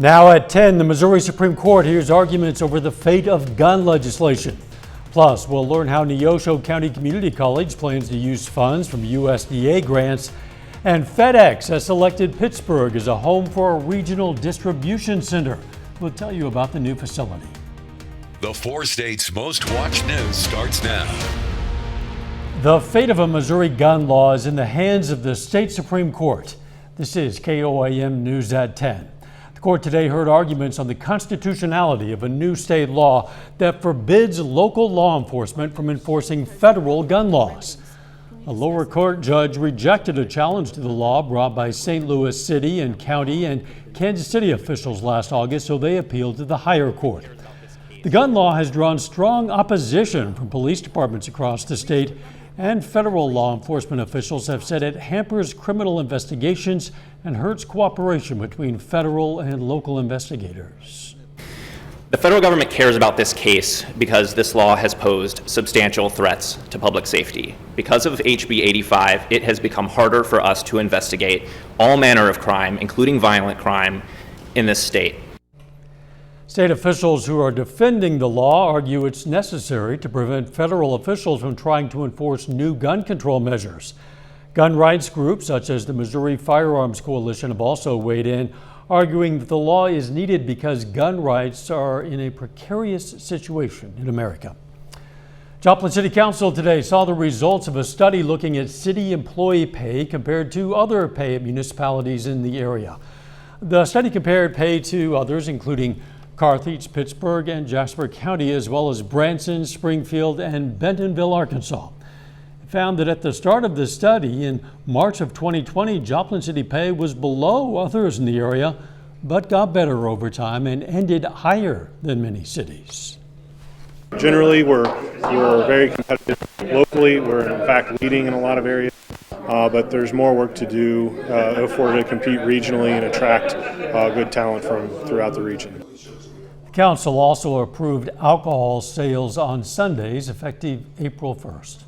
Now at 10, the Missouri Supreme Court hears arguments over the fate of gun legislation. Plus, we'll learn how Neosho County Community College plans to use funds from USDA grants. And Fedex has selected Pittsburgh as a home for a regional distribution center. We'll tell you about the new facility. The 4 states' most watched news starts now. The fate of a Missouri gun law is in the hands of the state Supreme Court. This is KOAM News at 10. The court today heard arguments on the constitutionality of a new state law that forbids local law enforcement from enforcing federal gun laws. A lower court judge rejected a challenge to the law brought by St. Louis City and County and Kansas City officials last August, so they appealed to the higher court. The gun law has drawn strong opposition from police departments across the state, and federal law enforcement officials have said it hampers criminal investigations and hurts cooperation between federal and local investigators. The federal government cares about this case because this law has posed substantial threats to public safety. Because of HB 85, it has become harder for us to investigate all manner of crime, including violent crime, in this state. State officials who are defending the law argue it's necessary to prevent federal officials from trying to enforce new gun control measures. Gun rights groups such as the Missouri Firearms Coalition have also weighed in, arguing that the law is needed because gun rights are in a precarious situation in America. Joplin City Council today saw the results of a study looking at city employee pay compared to other pay at municipalities in the area. The study compared pay to others, including Carthage, Pittsburgh, and Jasper County, as well as Branson, Springfield, and Bentonville, Arkansas. It found that at the start of the study in March of 2020, Joplin City pay was below others in the area, but got better over time and ended higher than many cities. Generally, we're very competitive locally. We're in fact leading in a lot of areas, but there's more work to do if we're to compete regionally and attract good talent from throughout the region. The council also approved alcohol sales on Sundays effective April 1st.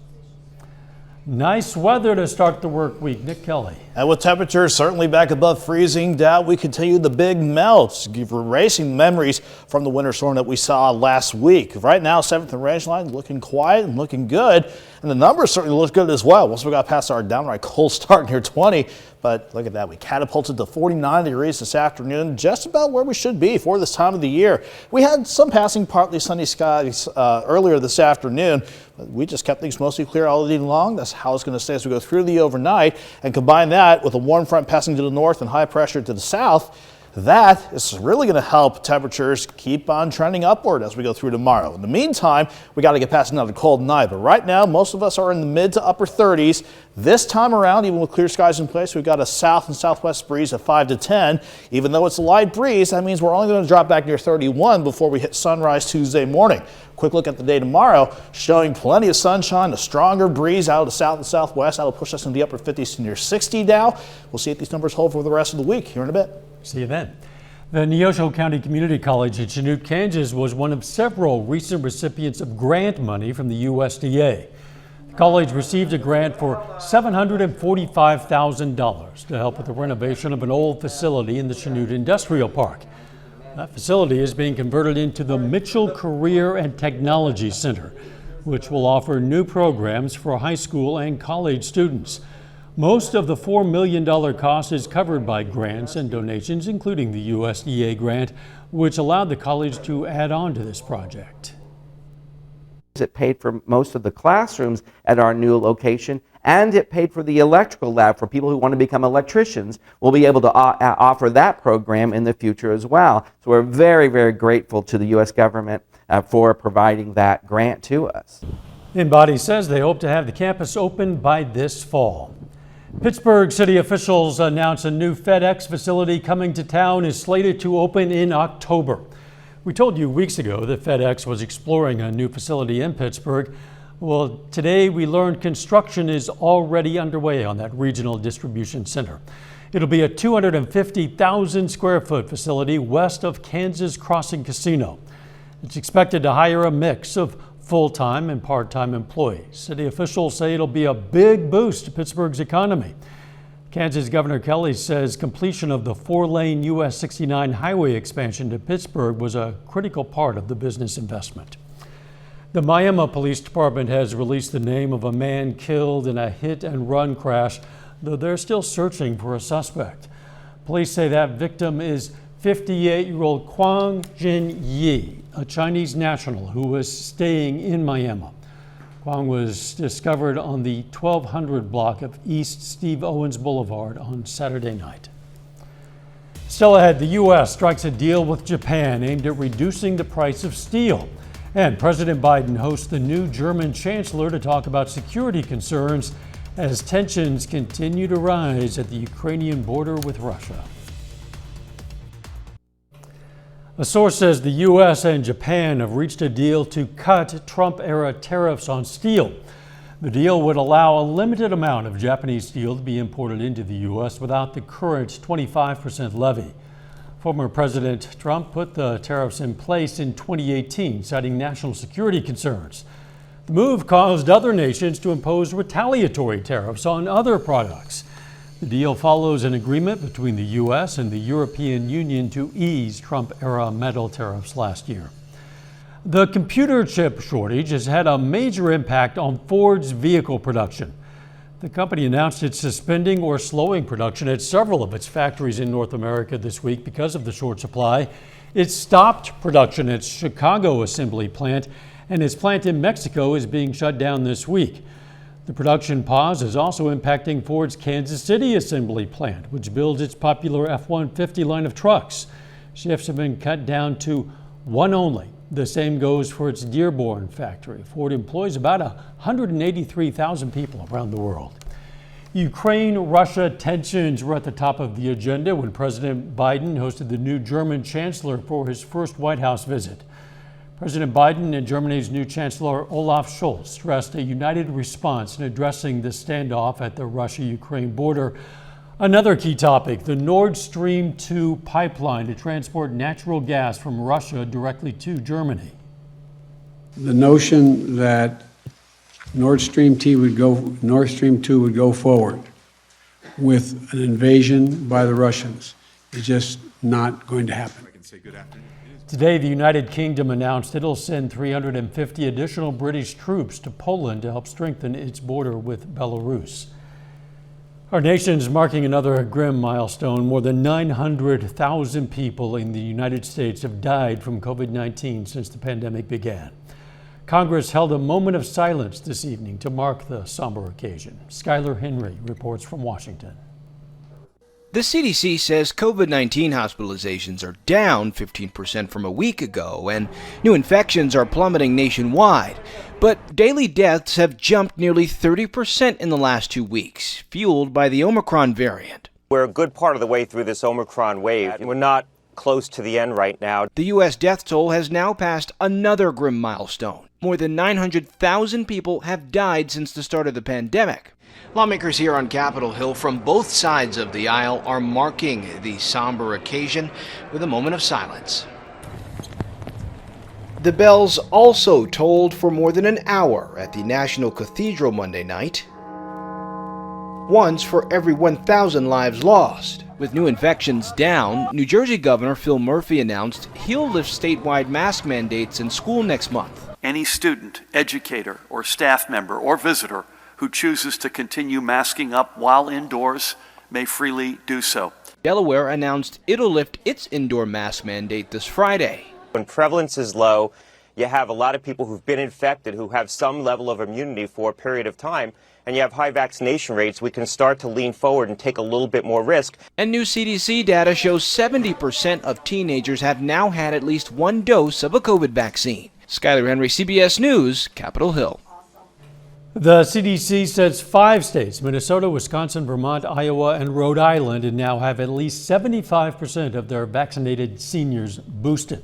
Nice weather to start the work week. Nick Kelly. And with temperatures certainly back above freezing, Dow, we continue the big melts, erasing memories from the winter storm that we saw last week. Right now, 7th and Rangeline looking quiet and looking good. And the numbers certainly look good as well. Once we got past our downright cold start near 20, but look at that. We catapulted to 49 degrees this afternoon, just about where we should be for this time of the year. We had some passing partly sunny skies earlier this afternoon, but we just kept things mostly clear all day long. That's how it's going to stay as we go through the overnight, and combine that with a warm front passing to the north and high pressure to the south. That is really going to help temperatures keep on trending upward as we go through tomorrow. In the meantime, we got to get past another cold night, but right now most of us are in the mid to upper 30s. This time around, even with clear skies in place, we've got a south and southwest breeze of 5 to 10. Even though it's a light breeze, that means we're only going to drop back near 31 before we hit sunrise Tuesday morning. Quick look at the day tomorrow, showing plenty of sunshine, a stronger breeze out of the south and southwest. That'll push us into the upper 50s to near 60 now. We'll see if these numbers hold for the rest of the week here in a bit. See you then. The Neosho County Community College in Chanute, Kansas was one of several recent recipients of grant money from the USDA. The college received a grant for $745,000 to help with the renovation of an old facility in the Chanute Industrial Park. That facility is being converted into the Mitchell Career and Technology Center, which will offer new programs for high school and college students. Most of the $4 million cost is covered by grants and donations, including the USDA grant, which allowed the college to add on to this project. It paid for most of the classrooms at our new location, and it paid for the electrical lab for people who want to become electricians. We'll be able to offer that program in the future as well. So we're very, very grateful to the U.S. government for providing that grant to us. InBody says they hope to have the campus open by this fall. Pittsburgh city officials announced a new Fedex facility coming to town is slated to open in October. We told you weeks ago that Fedex was exploring a new facility in Pittsburgh. Well, today we learned construction is already underway on that regional distribution center. It'll be a 250,000 square foot facility west of Kansas Crossing Casino. It's expected to hire a mix of full-time and part-time employees. City officials say it'll be a big boost to Pittsburgh's economy. Kansas Governor Kelly says completion of the 4-lane US 69 highway expansion to Pittsburgh was a critical part of the business investment. The Miami Police Department has released the name of a man killed in a hit-and-run crash, though they're still searching for a suspect. Police say that victim is 58-year-old Kwang Jin-yi, a Chinese national who was staying in Miami. Kwang was discovered on the 1200 block of East Steve Owens Boulevard on Saturday night. Still ahead, the U.S. strikes a deal with Japan aimed at reducing the price of steel. And President Biden hosts the new German chancellor to talk about security concerns as tensions continue to rise at the Ukrainian border with Russia. A source says the U.S. and Japan have reached a deal to cut Trump-era tariffs on steel. The deal would allow a limited amount of Japanese steel to be imported into the U.S. without the current 25% levy. Former President Trump put the tariffs in place in 2018, citing national security concerns. The move caused other nations to impose retaliatory tariffs on other products. The deal follows an agreement between the U.S. and the European Union to ease Trump-era metal tariffs last year. The computer chip shortage has had a major impact on Ford's vehicle production. The company announced it's suspending or slowing production at several of its factories in North America this week because of the short supply. It stopped production at its Chicago assembly plant, and its plant in Mexico is being shut down this week. The production pause is also impacting Ford's Kansas City assembly plant, which builds its popular F-150 line of trucks. Shifts have been cut down to one only. The same goes for its Dearborn factory. Ford employs about 183,000 people around the world. Ukraine-Russia tensions were at the top of the agenda when President Biden hosted the new German chancellor for his first White House visit. President Biden and Germany's new Chancellor Olaf Scholz stressed a united response in addressing the standoff at the Russia-Ukraine border. Another key topic, the Nord Stream 2 pipeline to transport natural gas from Russia directly to Germany. The notion that Nord Stream 2 would go forward with an invasion by the Russians is just not going to happen. Today, the United Kingdom announced it'll send 350 additional British troops to Poland to help strengthen its border with Belarus. Our nation's marking another grim milestone. More than 900,000 people in the United States have died from COVID-19 since the pandemic began. Congress held a moment of silence this evening to mark the somber occasion. Skylar Henry reports from Washington. The CDC says COVID-19 hospitalizations are down 15% from a week ago, and new infections are plummeting nationwide. But daily deaths have jumped nearly 30% in the last 2 weeks, fueled by the Omicron variant. We're a good part of the way through this Omicron wave. We're not close to the end right now. The U.S. death toll has now passed another grim milestone. More than 900,000 people have died since the start of the pandemic. Lawmakers here on Capitol Hill from both sides of the aisle are marking the somber occasion with a moment of silence. The bells also tolled for more than an hour at the National Cathedral Monday night. Once for every 1,000 lives lost. With new infections down, New Jersey Governor Phil Murphy announced he'll lift statewide mask mandates in school next month. Any student, educator, or staff member or visitor who chooses to continue masking up while indoors may freely do so. Delaware announced it'll lift its indoor mask mandate this Friday. When prevalence is low, you have a lot of people who've been infected who have some level of immunity for a period of time, and you have high vaccination rates. We can start to lean forward and take a little bit more risk. And new CDC data shows 70% of teenagers have now had at least one dose of a COVID vaccine. Skylar Henry, CBS News, Capitol Hill. The CDC says 5 states, Minnesota, Wisconsin, Vermont, Iowa, and Rhode Island, and now have at least 75% of their vaccinated seniors boosted.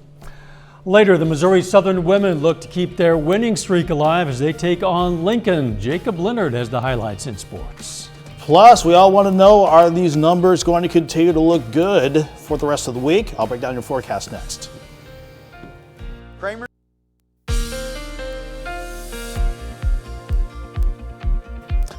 Later, the Missouri Southern women look to keep their winning streak alive as they take on Lincoln. Jacob Leonard has the highlights in sports. Plus, we all want to know, are these numbers going to continue to look good for the rest of the week? I'll break down your forecast next.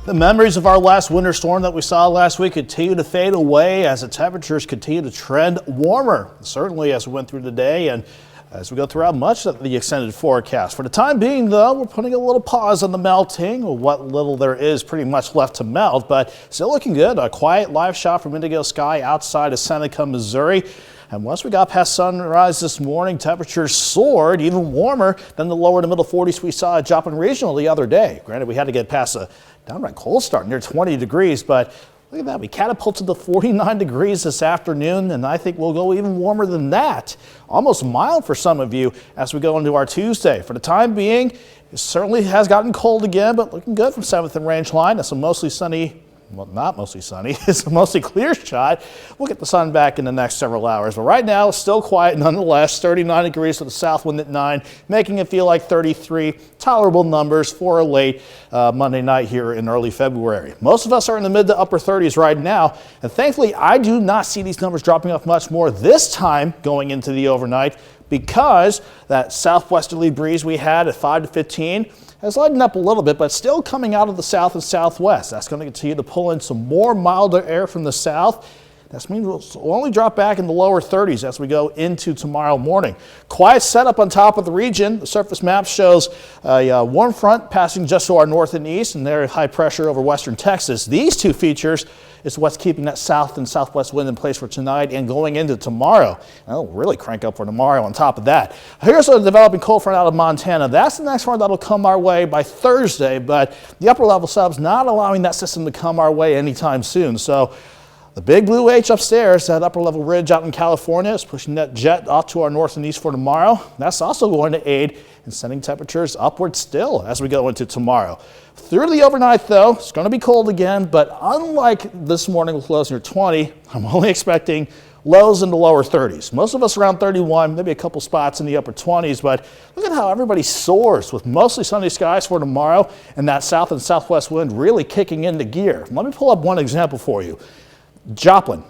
The memories of our last winter storm that we saw last week continue to fade away as the temperatures continue to trend warmer, certainly as we went through the day and as we go throughout much of the extended forecast. For the time being, though, we're putting a little pause on the melting, or what little there is pretty much left to melt, but still looking good. A quiet live shot from Indigo Sky outside of Seneca, Missouri. And once we got past sunrise this morning, temperatures soared even warmer than the lower to middle 40s we saw at Joplin Regional the other day. Granted, we had to get past a downright cold start near 20 degrees, but look at that. We catapulted to 49 degrees this afternoon, and I think we'll go even warmer than that. Almost mild for some of you as we go into our Tuesday. For the time being, it certainly has gotten cold again, but looking good from 7th and Rangeline. That's a mostly sunny, well, not mostly sunny, it's a mostly clear shot. We'll get the sun back in the next several hours, but right now it's still quiet nonetheless. 39 degrees with the south wind at 9, making it feel like 33. Tolerable numbers for a late Monday night here in early February. Most of us are in the mid to upper 30s right now, and thankfully I do not see these numbers dropping off much more this time going into the overnight, because that southwesterly breeze we had at 5 to 15 has lightened up a little bit, but still coming out of the south and southwest. That's going to continue to pull in some more milder air from the south. That means we'll only drop back in the lower 30s as we go into tomorrow morning. Quiet setup on top of the region. The surface map shows a warm front passing just to our north and east, and there high pressure over western Texas. These two features is what's keeping that south and southwest wind in place for tonight and going into tomorrow. And it'll really crank up for tomorrow on top of that. Here's a developing cold front out of Montana. That's the next one that'll come our way by Thursday, but the upper level sub's not allowing that system to come our way anytime soon. So the big blue H upstairs, that upper level ridge out in California, is pushing that jet off to our north and east for tomorrow. That's also going to aid in sending temperatures upward still as we go into tomorrow. Through the overnight, though, it's going to be cold again, but unlike this morning with lows near 20, I'm only expecting lows in the lower 30s. Most of us around 31, maybe a couple spots in the upper 20s, but look at how everybody soars with mostly sunny skies for tomorrow and that south and southwest wind really kicking into gear. Let me pull up one example for you. Joplin.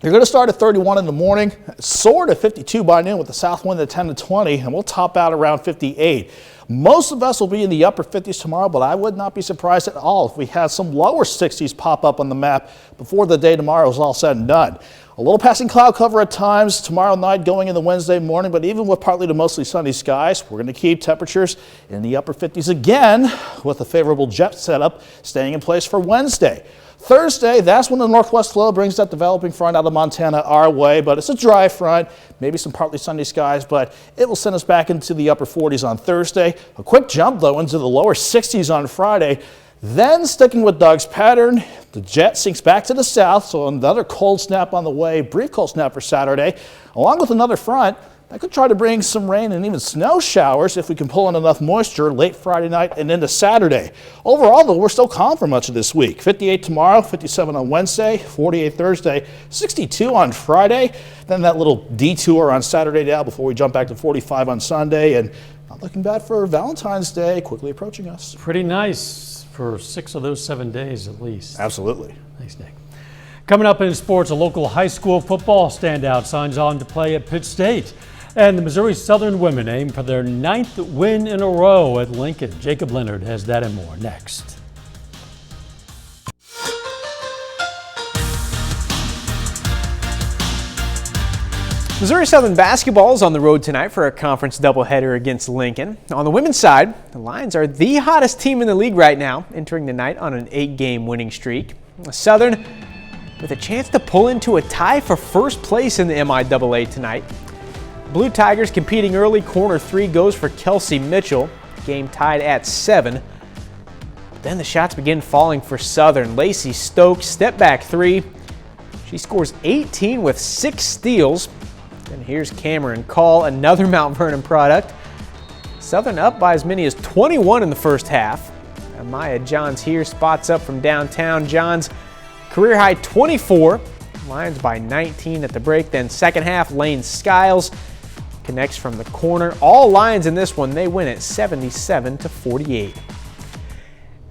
You're going to start at 31 in the morning, soar to 52 by noon with the south wind at 10 to 20, and we'll top out around 58. Most of us will be in the upper 50s tomorrow, but I would not be surprised at all if we had some lower 60s pop up on the map before the day tomorrow is all said and done. A little passing cloud cover at times tomorrow night going into Wednesday morning, but even with partly to mostly sunny skies, we're going to keep temperatures in the upper 50s again with a favorable jet setup staying in place for Wednesday. Thursday, that's when the northwest flow brings that developing front out of Montana our way, but it's a dry front, maybe some partly sunny skies, but it will send us back into the upper 40s on Thursday. A quick jump, though, into the lower 60s on Friday. Then, sticking with Doug's pattern, the jet sinks back to the south, so another cold snap on the way, brief cold snap for Saturday, along with another front that could try to bring some rain and even snow showers if we can pull in enough moisture late Friday night and into Saturday. Overall, though, we're still calm for much of this week. 58 tomorrow, 57 on Wednesday, 48 Thursday, 62 on Friday. Then that little detour on Saturday now before we jump back to 45 on Sunday. And not looking bad for Valentine's Day, quickly approaching us. Pretty nice for 6 of those 7 days at least. Absolutely. Thanks, Nick. Coming up in sports, a local high school football standout signs on to play at Pitt State. And the Missouri Southern women aim for their 9th win in a row at Lincoln. Jacob Leonard has that and more next. Missouri Southern basketball is on the road tonight for a conference doubleheader against Lincoln. On the women's side, the Lions are the hottest team in the league right now, entering the night on an 8-game winning streak. Southern with a chance to pull into a tie for first place in the MIAA tonight. Blue Tigers competing early. Corner 3 goes for Kelsey Mitchell. Game tied at 7. But then the shots begin falling for Southern. Lacey Stokes, step back 3. She scores 18 with 6 steals. And here's Cameron Call, another Mount Vernon product. Southern up by as many as 21 in the first half. And Maya Johns here spots up from downtown. Johns career high 24. Lions by 19 at the break. Then second half, Lane Skiles connects from the corner. All Lions in this one, they win at 77-48.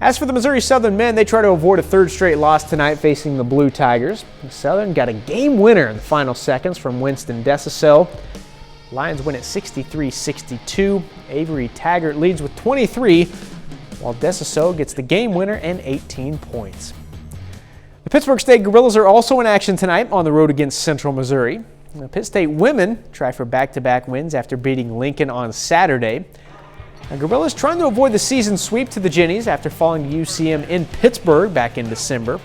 As for the Missouri Southern men, they try to avoid a third straight loss tonight facing the Blue Tigers. Southern got a game winner in the final seconds from Winston Desiso. Lions win at 63-62. Avery Taggart leads with 23. while Dessaso gets the game winner and 18 points. The Pittsburgh State Gorillas are also in action tonight on the road against Central Missouri. The Pitt State women try for back-to-back wins after beating Lincoln on Saturday. The Gorillas trying to avoid the season sweep to the Ginnies after falling to UCM in Pittsburgh back in December.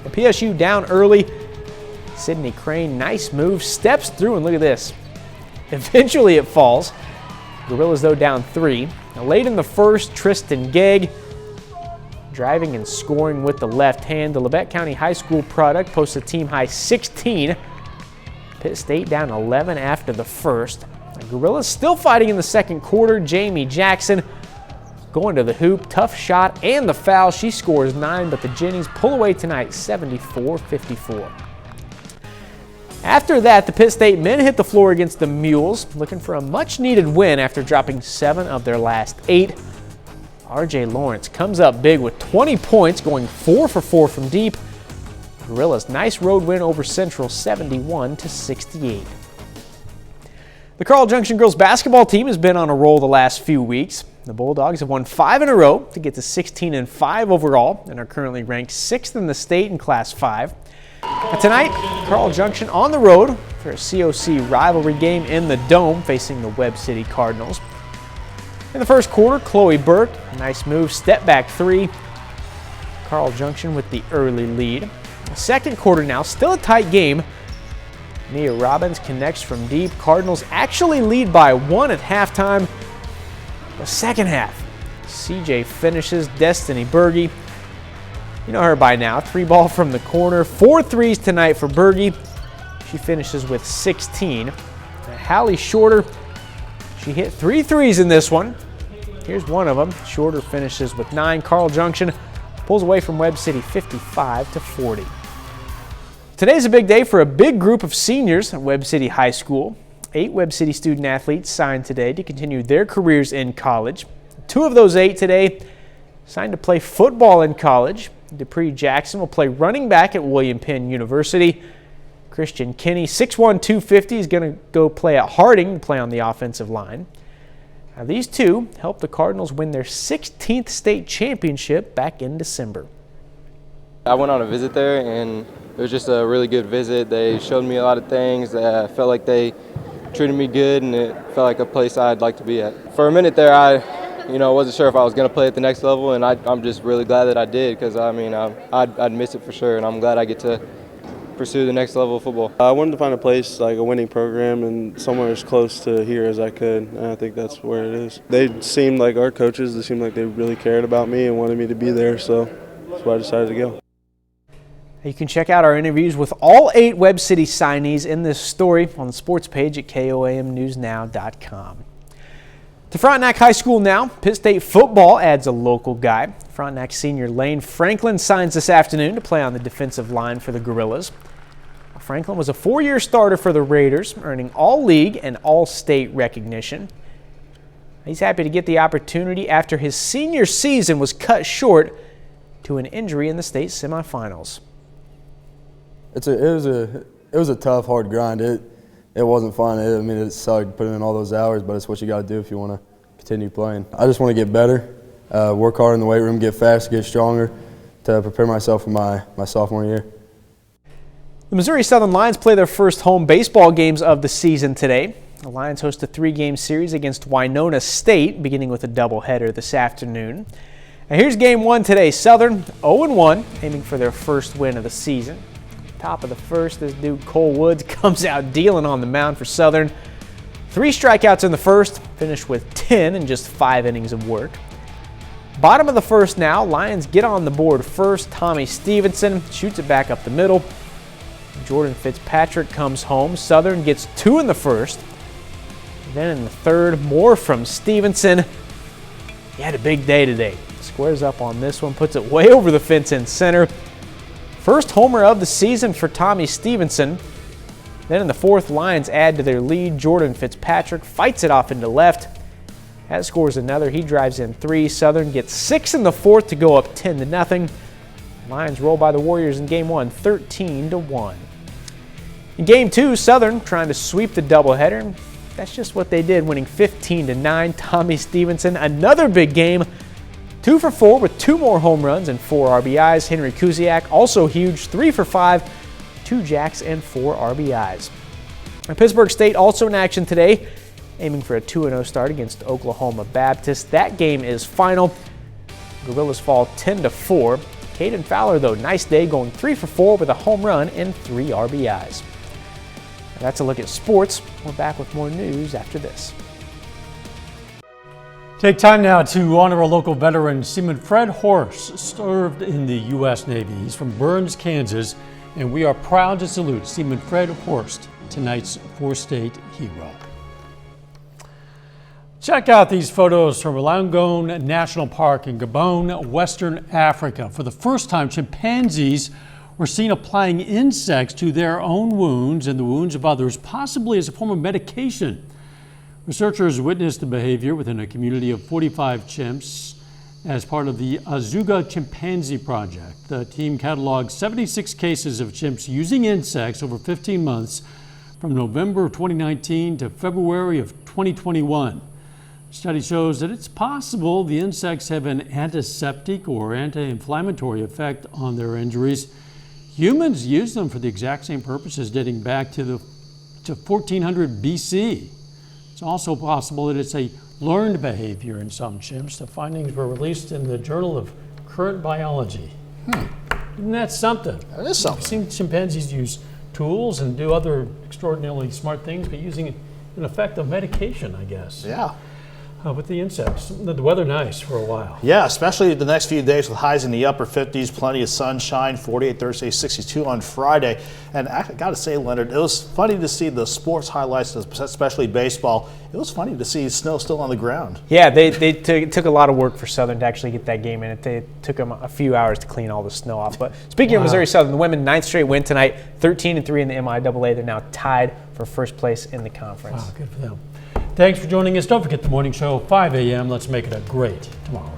The PSU down early. Sydney Crane, nice move, steps through, and look at this. Eventually it falls. Gorillas, though, down 3. Now, late in the first, Tristan Gegg driving and scoring with the left hand. The Labette County High School product posts a team-high 16. Pitt State down 11 after the first. The Gorillas still fighting in the second quarter. Jamie Jackson going to the hoop. Tough shot and the foul. She scores 9, but the Ginnies pull away tonight 74-54. After that, the Pitt State men hit the floor against the Mules, looking for a much-needed win after dropping 7 of their last 8. R.J. Lawrence comes up big with 20 points, going 4 for 4 from deep. Gorillas, nice road win over Central, 71-68. The Carl Junction girls basketball team has been on a roll the last few weeks. The Bulldogs have won 5 in a row to get to 16-5 overall and are currently ranked 6th in the state in Class 5. And tonight, Carl Junction on the road for a COC rivalry game in the Dome facing the Webb City Cardinals. In the first quarter, Chloe Burke, a nice move, step back 3. Carl Junction with the early lead. The second quarter now, still a tight game. Nia Robbins connects from deep. Cardinals actually lead by 1 at halftime. The second half, CJ finishes. Destiny Berge, you know her by now. 3-ball from the corner. 4 threes tonight for Berge. She finishes with 16. Hallie Shorter, she hit 3 threes in this one. Here's one of them. Shorter finishes with 9. Carl Junction pulls away from Webb City 55-40. Today's a big day for a big group of seniors at Webb City High School. 8 Webb City student athletes signed today to continue their careers in college. 2 of those 8 today signed to play football in college. Dupree Jackson will play running back at William Penn University. Christian Kinney, 6'1", 250, is going to go play at Harding to play on the offensive line. Now, these 2 helped the Cardinals win their 16th state championship back in December. I went on a visit there, and it was just a really good visit. They showed me a lot of things. I felt like they treated me good, and it felt like a place I'd like to be at. For a minute there, I wasn't sure if I was going to play at the next level, and I'm just really glad that I did, because I'd miss it for sure, and I'm glad I get to pursue the next level of football. I wanted to find a place like a winning program and somewhere as close to here as I could, and I think that's where it is. They seemed like our coaches, they seemed like they really cared about me and wanted me to be there, so that's why I decided to go. You can check out our interviews with all 8 Webb City signees in this story on the sports page at KOAMnewsnow.com. To Frontenac High School now, Pitt State football adds a local guy. Frontenac senior Lane Franklin signs this afternoon to play on the defensive line for the Gorillas. Franklin was a 4-year starter for the Raiders, earning All-League and All-State recognition. He's happy to get the opportunity after his senior season was cut short to an injury in the state semifinals. It was a tough, hard grind. It wasn't fun. It sucked putting in all those hours, but it's what you got to do if you want to continue playing. I just want to get better, work hard in the weight room, get faster, get stronger to prepare myself for my sophomore year. The Missouri Southern Lions play their first home baseball games of the season today. The Lions host a 3-game series against Winona State, beginning with a doubleheader this afternoon. Now here's game 1 today. Southern 0-1, aiming for their first win of the season. Top of the first, this dude Cole Woods comes out dealing on the mound for Southern. 3 strikeouts in the first, finished with 10 in just 5 innings of work. Bottom of the first now, Lions get on the board first. Tommy Stevenson shoots it back up the middle. Jordan Fitzpatrick comes home. Southern gets 2 in the first. Then in the third, more from Stevenson. He had a big day today. Squares up on this one, puts it way over the fence in center. First homer of the season for Tommy Stevenson. Then in the fourth, Lions add to their lead. Jordan Fitzpatrick fights it off into left. That scores another. He drives in 3. Southern gets 6 in the fourth to go up 10-0. Lions roll by the Warriors in game 1, 13-1. In game 2, Southern trying to sweep the doubleheader. That's just what they did, winning 15-9. Tommy Stevenson, another big game. 2 for 4 with 2 more home runs and 4 RBIs. Henry Kuziak also huge, 3 for 5, 2 jacks and 4 RBIs. And Pittsburgh State also in action today, aiming for a 2-0 start against Oklahoma Baptist. That game is final. Gorillas fall 10-4. Caden Fowler, though, nice day, going 3 for 4 with a home run and 3 RBIs. And that's a look at sports. We're back with more news after this. Take time now to honor a local veteran. Seaman Fred Horst served in the U.S. Navy. He's from Burns, Kansas, and we are proud to salute Seaman Fred Horst, tonight's four-state hero. Check out these photos from Wollongong National Park in Gabon, Western Africa. For the first time, chimpanzees were seen applying insects to their own wounds and the wounds of others, possibly as a form of medication. Researchers witnessed the behavior within a community of 45 chimps as part of the Azuga Chimpanzee Project. The team cataloged 76 cases of chimps using insects over 15 months from November of 2019 to February of 2021. The study shows that it's possible the insects have an antiseptic or anti-inflammatory effect on their injuries. Humans use them for the exact same purposes dating back to 1400 BC. It's also possible that it's a learned behavior in some chimps. The findings were released in the Journal of Current Biology. Isn't that something? That is something. I've seen chimpanzees use tools and do other extraordinarily smart things, but using an effective medication, I guess. Yeah. With the insects. The weather nice for a while. Yeah, especially the next few days with highs in the upper 50s, plenty of sunshine, 48 Thursday, 62 on Friday. And I got to say, Leonard, it was funny to see the sports highlights, especially baseball. It was funny to see snow still on the ground. Yeah, they took a lot of work for Southern to actually get that game in. It took them a few hours to clean all the snow off. But speaking of Missouri Southern, the women 9th straight win tonight, 13-3 in the MIAA. They're now tied for first place in the conference. Wow, good for them. Thanks for joining us. Don't forget the morning show, 5 a.m. Let's make it a great tomorrow.